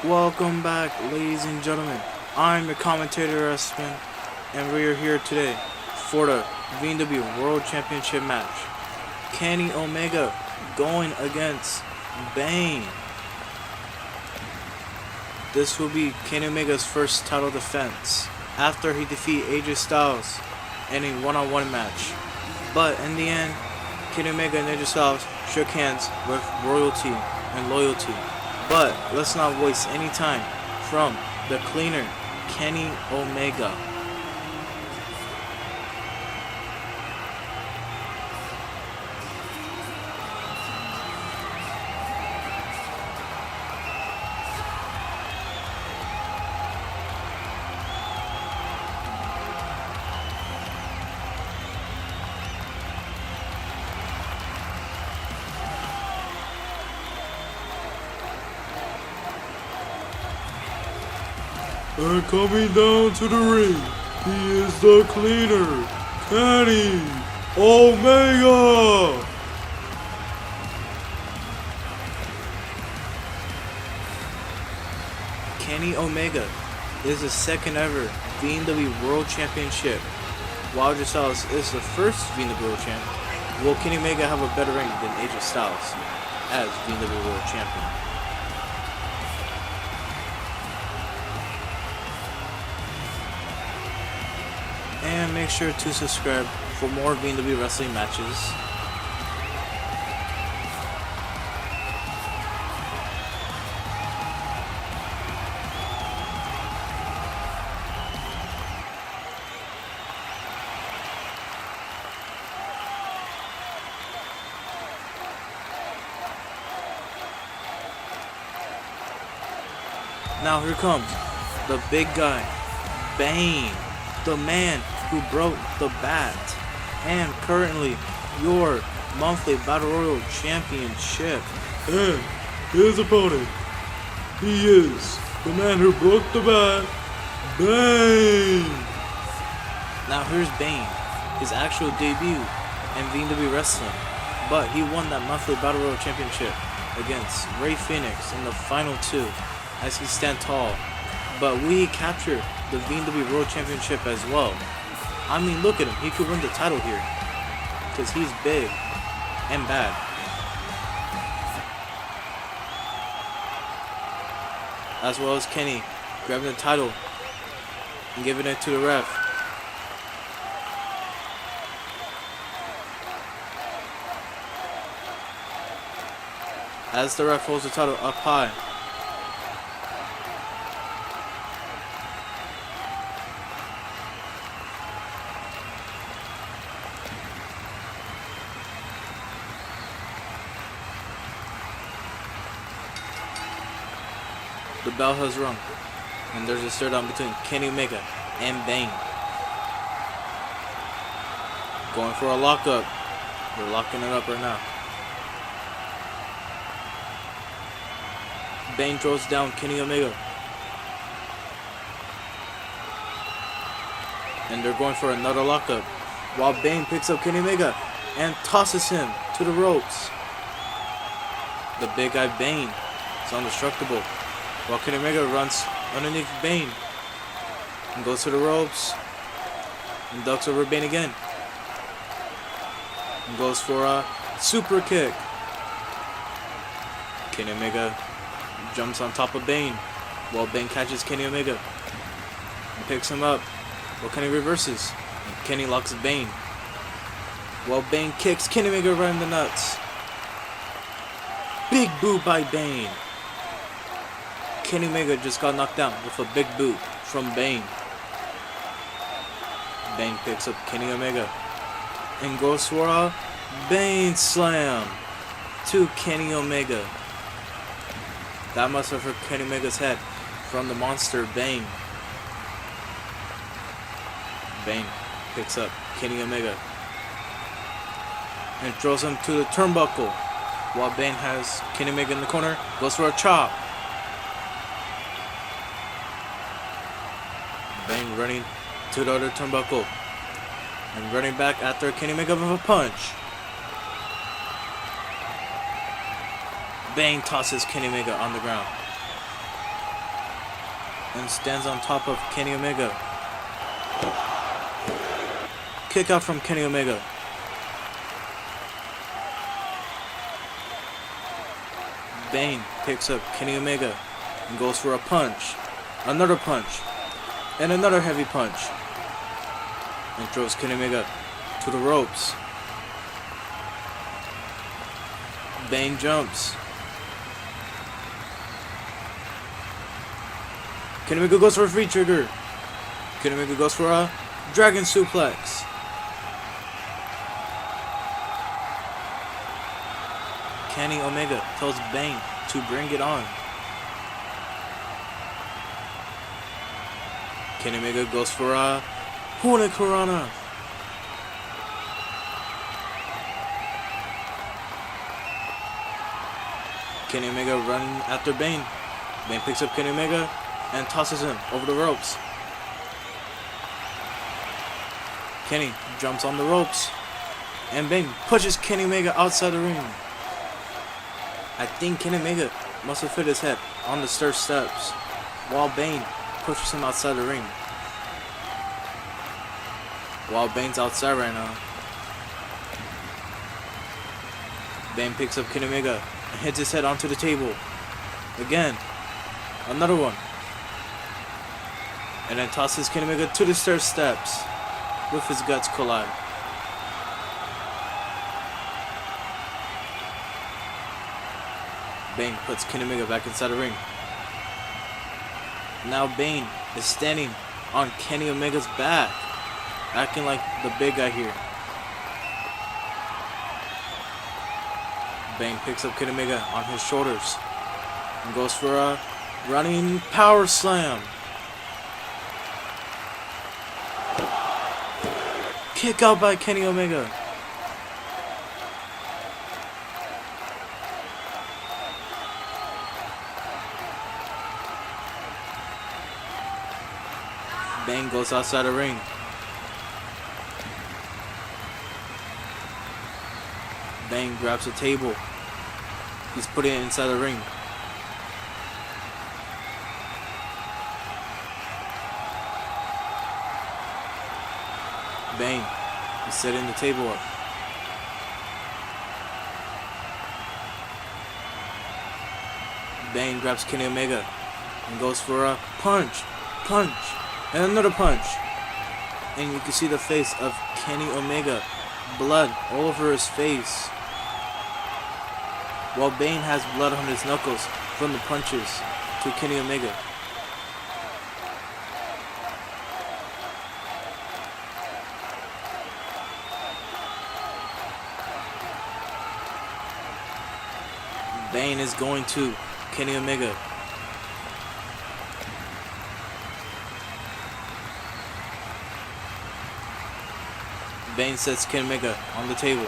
Welcome back, ladies and gentlemen. I'm your commentator, Espen, and we are here today for the V&W World Championship match. Kenny Omega going against Bane. This will be Kenny Omega's first title defense after he defeated AJ Styles in a one-on-one match. But in the end, Kenny Omega and AJ Styles shook hands with royalty and loyalty. But let's not waste any time from the cleaner, Kenny Omega. And coming down to the ring, he is the cleaner, Kenny Omega! Kenny Omega is the second ever V&W World Championship, while AJ Styles is the first V&W World Champ. Will Kenny Omega have a better reign than AJ Styles as V&W World Champion? And make sure to subscribe for more V&W wrestling matches. Now here comes the big guy, Bane, the man who broke the bat, and currently your monthly Battle Royal Championship. And his opponent, he is the man who broke the bat, Bane. Now here's Bane, his actual debut in V&W Wrestling, but he won that monthly Battle Royal Championship against Ray Phoenix in the final two as he stand tall. But we captured the V&W World Championship as well. I mean, look at him. He could win the title here because he's big and bad. As well as Kenny grabbing the title and giving it to the ref. As the ref holds the title up high. The bell has rung, and there's a stare down between Kenny Omega and Bane. Going for a lockup. They're locking it up right now. Bane throws down Kenny Omega. And they're going for another lockup, while Bane picks up Kenny Omega and tosses him to the ropes. The big guy Bane is indestructible, while Kenny Omega runs underneath Bane and goes to the ropes and ducks over Bane again and goes for a super kick. Kenny Omega jumps on top of Bane while Bane catches Kenny Omega and picks him up while Kenny reverses and Kenny locks Bane while Bane kicks Kenny Omega right in the nuts. Big boot by Bane. Kenny Omega just got knocked down with a big boot from Bane. Bane picks up Kenny Omega and goes for a Bane slam to Kenny Omega. That must have hurt Kenny Omega's head from the monster Bane. Bane picks up Kenny Omega and throws him to the turnbuckle while Bane has Kenny Omega in the corner, goes for a chop. Bane running to the other turnbuckle and running back after Kenny Omega with a punch. Bane tosses Kenny Omega on the ground. and stands on top of Kenny Omega. Kick out from Kenny Omega. Bane picks up Kenny Omega and goes for a punch. Another punch. And another heavy punch. And throws Kenny Omega to the ropes. Bane jumps. Kenny Omega goes for a free trigger. Kenny Omega goes for a dragon suplex. Kenny Omega tells Bane to bring it on. Kenny Omega goes for a Hurricanrana. Kenny Omega running after Bane. Bane picks up Kenny Omega and tosses him over the ropes. Kenny jumps on the ropes. And Bane pushes Kenny Omega outside the ring. I think Kenny Omega must have hit his head on the stair steps while Bane pushes him outside the ring. While Bane's outside right now. Bane picks up Kenny Omega and hits his head onto the table. Again. Another one. And then tosses Kenny Omega to the stair steps with his guts collide. Bane puts Kenny Omega back inside the ring. Now Bane is standing on Kenny Omega's back, acting like the big guy here. Bane picks up Kenny Omega on his shoulders and goes for a running power slam. Kick out by Kenny Omega. Bane goes outside the ring. Bane grabs a table. He's putting it inside the ring. Bane is setting the table up. Bane grabs Kenny Omega and goes for a punch. And another punch. And you can see the face of Kenny Omega. Blood all over his face. While Bane has blood on his knuckles from the punches to Kenny Omega. Bane is going to Kenny Omega. Bane sets Kenny Omega on the table.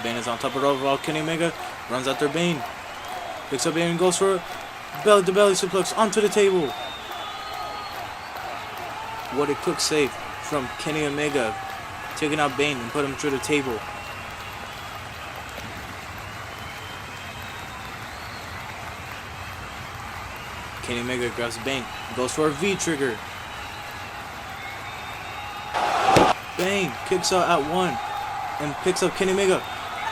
Bane is on top of the overall. Kenny Omega runs after Bane. Picks up Bane and goes for a belly-to-belly suplex onto the table. What a quick save from Kenny Omega. Taking out Bane and put him through the table. Kenny Omega grabs Bane and goes for a V-trigger. Bane kicks out at one and picks up Kenny Omega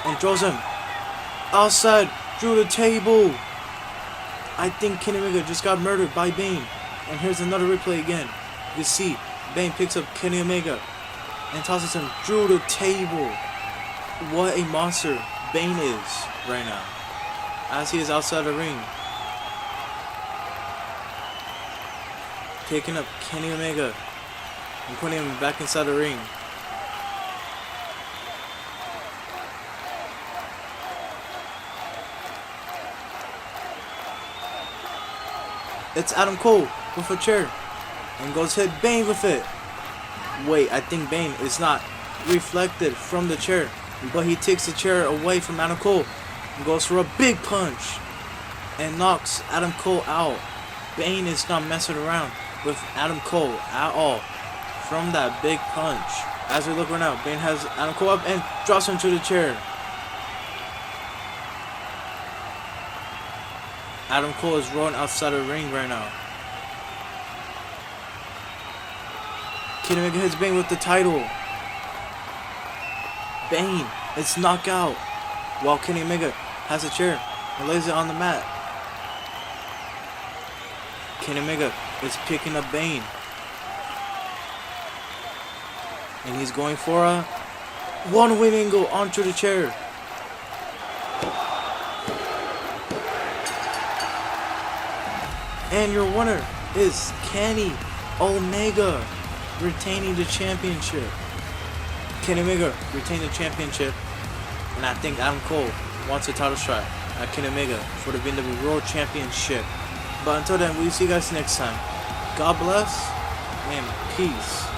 and throws him outside through the table. I think Kenny Omega just got murdered by Bane. And here's another replay again. You see, Bane picks up Kenny Omega and tosses him through the table. What a monster Bane is right now, as he is outside the ring. Picking up Kenny Omega and putting him back inside the ring. It's Adam Cole with a chair and goes hit Bane with it. Wait, I think Bane is not reflected from the chair, but he takes the chair away from Adam Cole and goes for a big punch and knocks Adam Cole out. Bane is not messing around with Adam Cole at all from that big punch. As we look right now, Bane has Adam Cole up and drops him to the chair. Adam Cole is rolling outside of the ring right now. Kenny Omega hits Bane with the title. Bane, it's knockout. While Kenny Omega has a chair and lays it on the mat. Kenny Omega is picking up Bane. And he's going for a one-way angle onto the chair. And your winner is Kenny Omega, retaining the championship. Kenny Omega retained the championship, and I think Adam Cole wants a title shot at Kenny Omega for the WWE World Championship. But until then, we'll see you guys next time. God bless and peace.